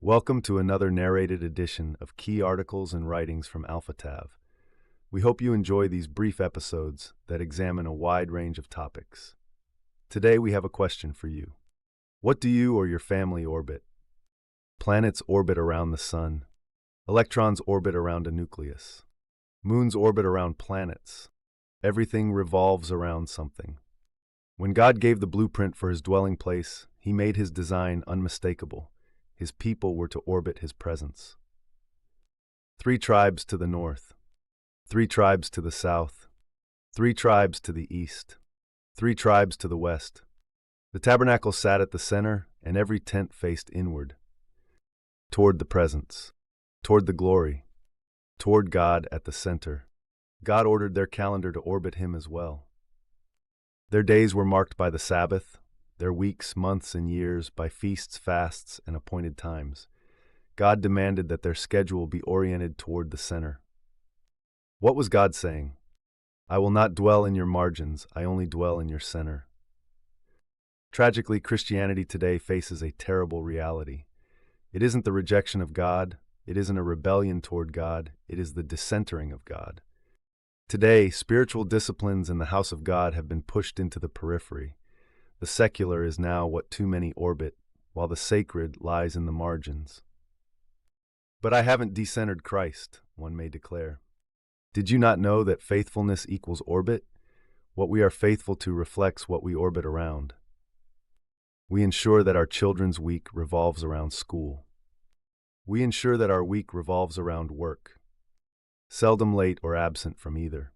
Welcome to another narrated edition of Key Articles and Writings from AlphaTav. We hope you enjoy these brief episodes that examine a wide range of topics. Today we have a question for you. What do you or your family orbit? Planets orbit around the sun. Electrons orbit around a nucleus. Moons orbit around planets. Everything revolves around something. When God gave the blueprint for his dwelling place, he made his design unmistakable. His people were to orbit his presence. 3 tribes to the north, 3 tribes to the south, 3 tribes to the east, 3 tribes to the west. The tabernacle sat at the center, and every tent faced inward, toward the presence, toward the glory, toward God at the center. God ordered their calendar to orbit him as well. Their days were marked by the Sabbath, their weeks, months, and years by feasts, fasts, and appointed times. God demanded that their schedule be oriented toward the center. What was God saying? I will not dwell in your margins, I only dwell in your center. Tragically, Christianity today faces a terrible reality. It isn't the rejection of God, it isn't a rebellion toward God, it is the decentering of God. Today, spiritual disciplines in the house of God have been pushed into the periphery. The secular is now what too many orbit, while the sacred lies in the margins. But I haven't decentered Christ, one may declare. Did you not know that faithfulness equals orbit? What we are faithful to reflects what we orbit around. We ensure that our children's week revolves around school. We ensure that our week revolves around work, seldom late or absent from either.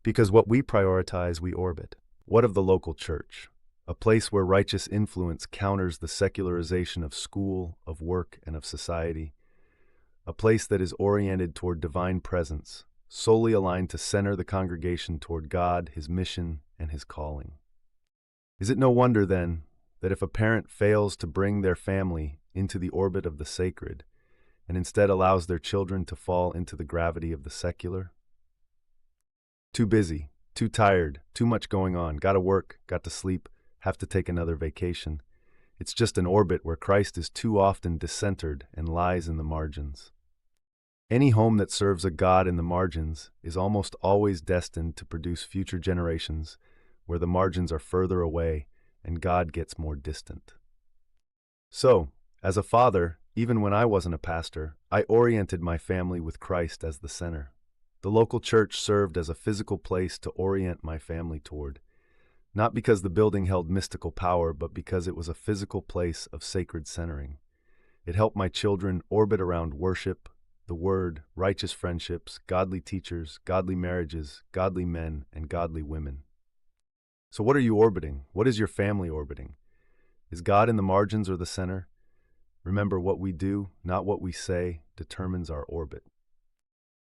Because what we prioritize, we orbit. What of the local church? A place where righteous influence counters the secularization of school, of work, and of society. A place that is oriented toward divine presence, solely aligned to center the congregation toward God, his mission, and his calling. Is it no wonder, then, that if a parent fails to bring their family into the orbit of the sacred, and instead allows their children to fall into the gravity of the secular? Too busy, too tired, too much going on, gotta work, got to sleep, have to take another vacation. It's just an orbit where Christ is too often decentered and lies in the margins. Any home that serves a God in the margins is almost always destined to produce future generations where the margins are further away and God gets more distant. So, as a father, even when I wasn't a pastor, I oriented my family with Christ as the center. The local church served as a physical place to orient my family toward, not because the building held mystical power, but because it was a physical place of sacred centering. It helped my children orbit around worship, the Word, righteous friendships, godly teachers, godly marriages, godly men, and godly women. So what are you orbiting? What is your family orbiting? Is God in the margins or the center? Remember, what we do, not what we say, determines our orbit.